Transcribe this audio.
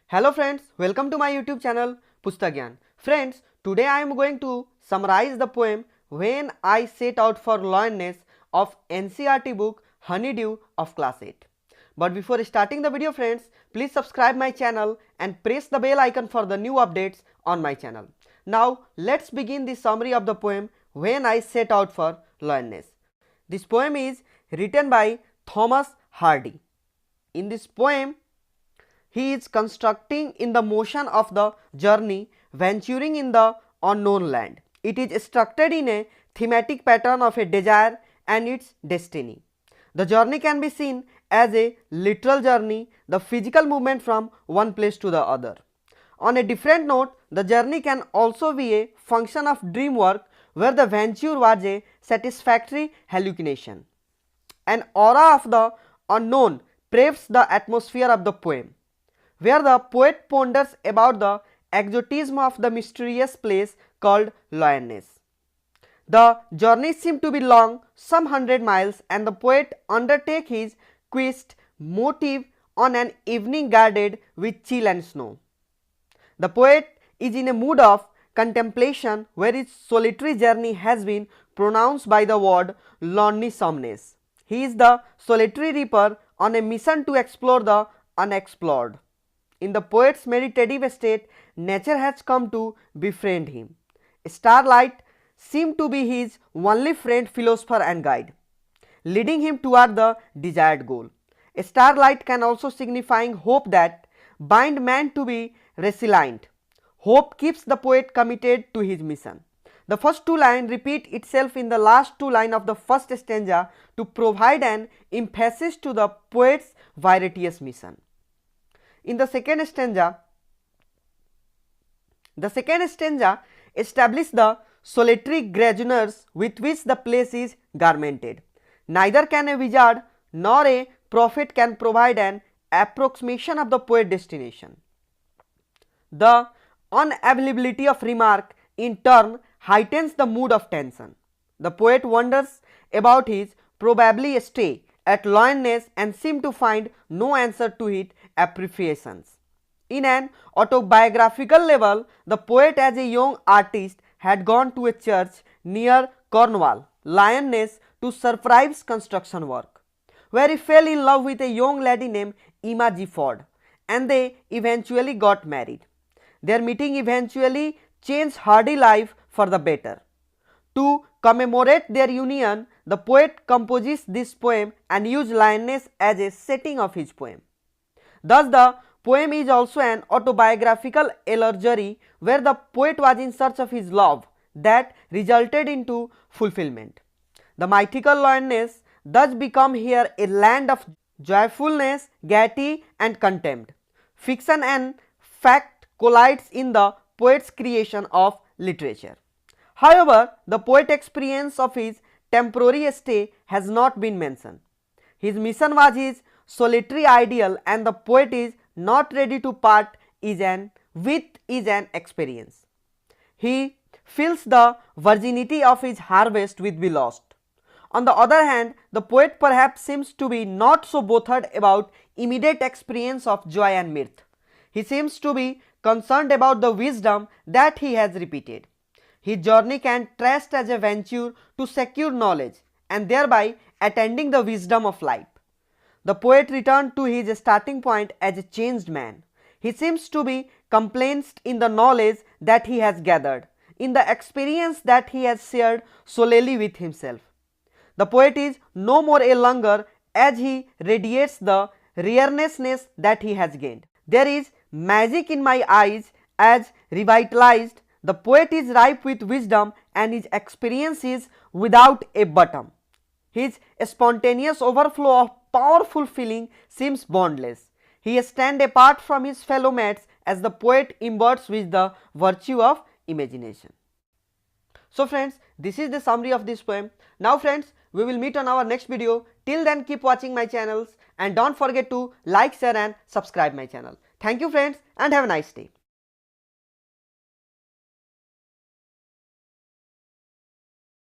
Hello friends, welcome to my YouTube channel Pustagyan. Friends, today I am going to summarize the poem When I Set Out for Lyonnesse of NCERT book Honeydew of Class 8. But before starting the video friends, please subscribe my channel and press the bell icon for the new updates on my channel. Now let's begin the summary of the poem When I Set Out for Lyonnesse. This poem is written by Thomas Hardy. In this poem, he is constructing in the motion of the journey, venturing in the unknown land. It is structured in a thematic pattern of a desire and its destiny. The journey can be seen as a literal journey, the physical movement from one place to the other. On a different note, the journey can also be a function of dream work where the venture was a satisfactory hallucination. An aura of the unknown pervades the atmosphere of the poem, where the poet ponders about the exotism of the mysterious place called Lyonnesse. The journey seemed to be long, some 100 miles, and the poet undertakes his quest motive on an evening guarded with chill and snow. The poet is in a mood of contemplation where his solitary journey has been pronounced by the word lonesomeness. He is the solitary reaper on a mission to explore the unexplored. In the poet's meditative state, nature has come to befriend him. Starlight seemed to be his only friend, philosopher and guide, leading him toward the desired goal. Starlight can also signify hope that bind man to be resilient. Hope keeps the poet committed to his mission. The first two lines repeat itself in the last two lines of the first stanza to provide an emphasis to the poet's various mission. In the second stanza establishes the solitary grandeurs with which the place is garmented. Neither can a wizard nor a prophet can provide an approximation of the poet's destination. The unavailability of remark in turn heightens the mood of tension. The poet wonders about his probably stay at Lyonnesse and seems to find no answer to his appreciations. In an autobiographical level, the poet as a young artist had gone to a church near Cornwall, Lyonnesse, to surprise construction work, where he fell in love with a young lady named Emma G. Ford, and they eventually got married. Their meeting eventually changed Hardy's life for the better. To commemorate their union, the poet composes this poem and uses Lyonnesse as a setting of his poem. Thus, the poem is also an autobiographical elegy where the poet was in search of his love that resulted into fulfillment. The mythical Lyonnesse thus becomes here a land of joyfulness, gaiety and contempt. Fiction and fact collides in the poet's creation of literature. However, the poet's experience of his temporary stay has not been mentioned. His mission was his solitary ideal, and the poet is not ready to part with an experience. He feels the virginity of his harvest will be lost. On the other hand, the poet perhaps seems to be not so bothered about immediate experience of joy and mirth. He seems to be concerned about the wisdom that he has repeated. His journey can trust as a venture to secure knowledge and thereby attaining the wisdom of life. The poet returned to his starting point as a changed man. He seems to be complacent in the knowledge that he has gathered, in the experience that he has shared solely with himself. The poet is no more a longer as he radiates the rareness that he has gained. There is magic in my eyes as revitalized. The poet is ripe with wisdom and his experience is without a bottom. His spontaneous overflow of powerful feeling seems boundless. He stands apart from his fellow mates as the poet imbues with the virtue of imagination. So friends, this is the summary of this poem. Now friends, we will meet on our next video. Till then, keep watching my channels and don't forget to like, share and subscribe my channel. Thank you friends and have a nice day.